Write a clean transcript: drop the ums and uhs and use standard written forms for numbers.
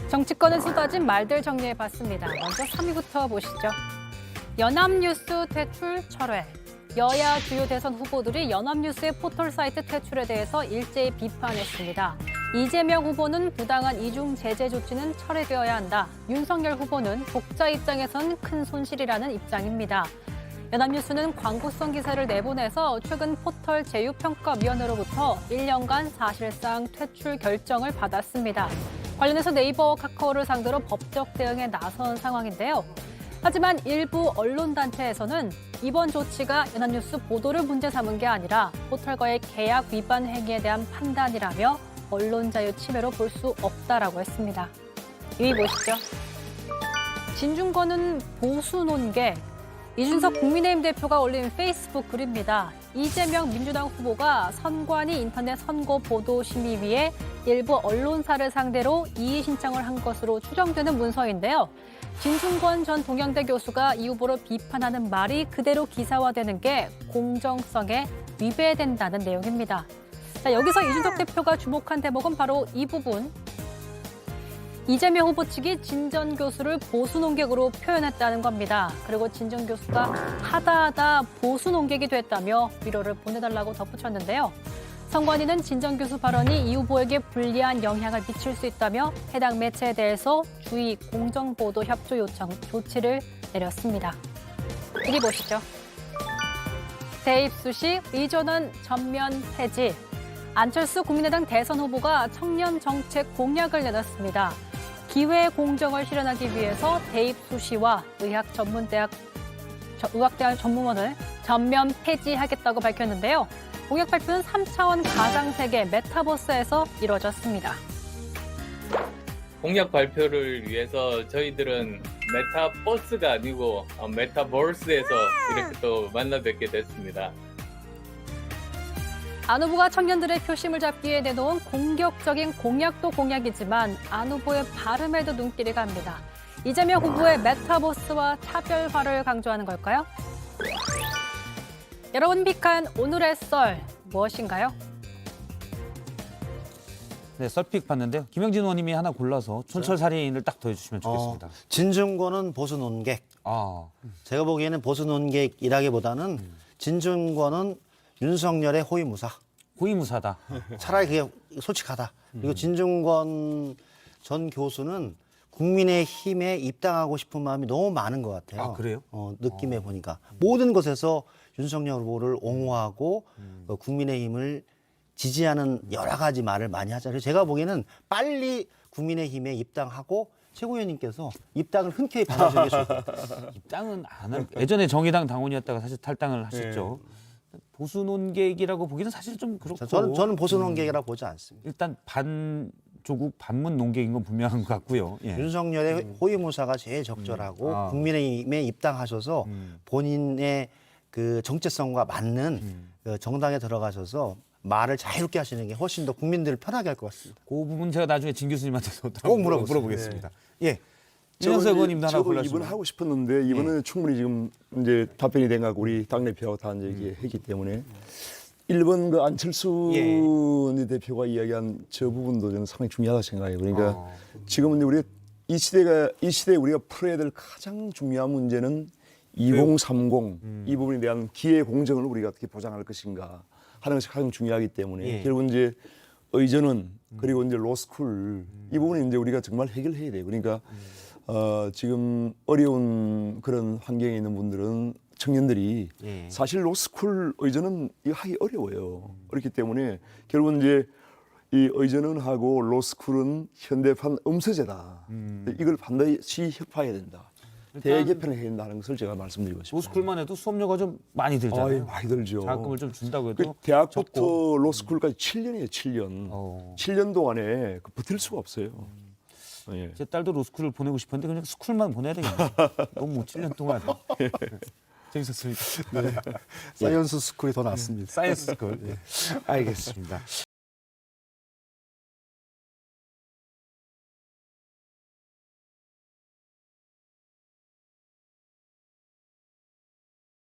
정치권을 쏟아진 말들 정리해봤습니다. 먼저 3위부터 보시죠. 연합뉴스 퇴출 철회. 여야 주요 대선 후보들이 연합뉴스의 포털 사이트 퇴출에 대해서 일제히 비판했습니다. 이재명 후보는 부당한 이중 제재 조치는 철회되어야 한다. 윤석열 후보는 독자 입장에선 큰 손실이라는 입장입니다. 연합뉴스는 광고성 기사를 내보내서 최근 포털 제휴평가위원회로부터 1년간 사실상 퇴출 결정을 받았습니다. 관련해서 네이버와 카카오를 상대로 법적 대응에 나선 상황인데요. 하지만 일부 언론단체에서는 이번 조치가 연합뉴스 보도를 문제 삼은 게 아니라 포털과의 계약 위반 행위에 대한 판단이라며 언론 자유 침해로 볼 수 없다라고 했습니다. 2위 보시죠. 진중권은 보수 논객. 이준석 국민의힘 대표가 올린 페이스북 글입니다. 이재명 민주당 후보가 선관위 인터넷 선거 보도 심의위에 일부 언론사를 상대로 이의 신청을 한 것으로 추정되는 문서인데요. 진중권 전 동양대 교수가 이 후보를 비판하는 말이 그대로 기사화되는 게 공정성에 위배된다는 내용입니다. 자, 여기서 이준석 대표가 주목한 대목은 바로 이 부분. 이재명 후보 측이 진 전 교수를 보수 논객으로 표현했다는 겁니다. 그리고 진 전 교수가 하다하다 보수 논객이 됐다며 위로를 보내달라고 덧붙였는데요. 선관위는 진 전 교수 발언이 이 후보에게 불리한 영향을 미칠 수 있다며 해당 매체에 대해서 주의 공정보도 협조 요청 조치를 내렸습니다. 이리 보시죠. 대입 수시 의전원 전면 폐지. 안철수 국민의당 대선 후보가 청년 정책 공약을 내놨습니다. 기회 공정을 실현하기 위해서 대입 수시와 의학대학 전문원을 전면 폐지하겠다고 밝혔는데요. 공약 발표는 3차원 가상세계 메타버스에서 이루어졌습니다. 공약 발표를 위해서 저희들은 메타버스가 아니고 메타버스에서 이렇게 또 만나 뵙게 됐습니다. 안 후보가 청년들의 표심을 잡기 위해 내놓은 공격적인 공약도 공약이지만 안 후보의 발음에도 눈길이 갑니다. 이재명 후보의 메타버스와 차별화를 강조하는 걸까요? 여러분 픽한 오늘의 썰 무엇인가요? 네, 썰픽 봤는데요. 김영진 의원님이 하나 골라서 촌철살인을 딱 더해주시면 좋겠습니다. 진중권은 보수 논객. 제가 보기에는 보수 논객이라기보다는 진중권은 윤석열의 호위무사. 호위무사다. 차라리 그게 솔직하다. 그리고 진중권 전 교수는 국민의힘에 입당하고 싶은 마음이 너무 많은 것 같아요. 아, 그래요? 느낌에 보니까. 모든 것에서 윤석열 후보를 옹호하고 국민의힘을 지지하는 여러 가지 말을 많이 하잖아요. 제가 보기에는 빨리 국민의힘에 입당하고 최고위원님께서 입당을 흔쾌히 받아주는 게 좋을 것 같아요. 입당은 안 할. 예전에 정의당 당원이었다가 사실 탈당을 하셨죠. 보수 논객이라고 보기는 사실 좀 그렇고. 저는 보수 논객이라고 보지 않습니다. 일단 반조국 반문 논객인 건 분명한 것 같고요. 예. 윤석열의 호위무사가 제일 적절하고 국민의힘에 입당하셔서 본인의 그 정체성과 맞는 그 정당에 들어가셔서 말을 자유롭게 하시는 게 훨씬 더 국민들을 편하게 할 것 같습니다. 그 부분 제가 나중에 진 교수님한테도 꼭 물어보겠습니다. 예. 이현석 의원님도 하나 저도 골라주시면. 이번 하고 싶었는데 이번에는 충분히 지금 이제 답변이 된 것 같고 우리 당대표가 다 이제 얘기했기 때문에 1번 그 안철수 대표가 이야기한 저 부분도 저는 상당히 중요하다 생각해요. 그러니까 지금은 우리 이 시대에 우리가 풀어야 될 가장 중요한 문제는 2030 이 부분에 대한 기회 공정을 우리가 어떻게 보장할 것인가 하는 것이 가장 중요하기 때문에 결국 이제 의전원 그리고 이제 로스쿨 이 부분은 이제 우리가 정말 해결해야 돼요. 그러니까 지금 어려운 그런 환경에 있는 분들은 청년들이 사실 로스쿨 의전은 이거 하기 어려워요. 그렇기 때문에 결국은 이제 이 의전원하고 로스쿨은 현대판 음서제다. 이걸 반드시 협파해야 된다. 대개편을 해야 된다는 것을 제가 말씀드리고 싶습니다. 로스쿨만 해도 수업료가 좀 많이 들잖아요. 많이 들죠. 자금을 좀 준다고 해도 대학부터 적고. 로스쿨까지 7년이에요. 7년. 7년 동안에 버틸 수가 없어요. 예. 제 딸도 로스쿨을 보내고 싶었는데 그냥 스쿨만 보내야 되겠네요. 너무 7년 동안. 재밌었습니다. 사이언스 스쿨이 더 낫습니다. 사이언스 스쿨. 알겠습니다.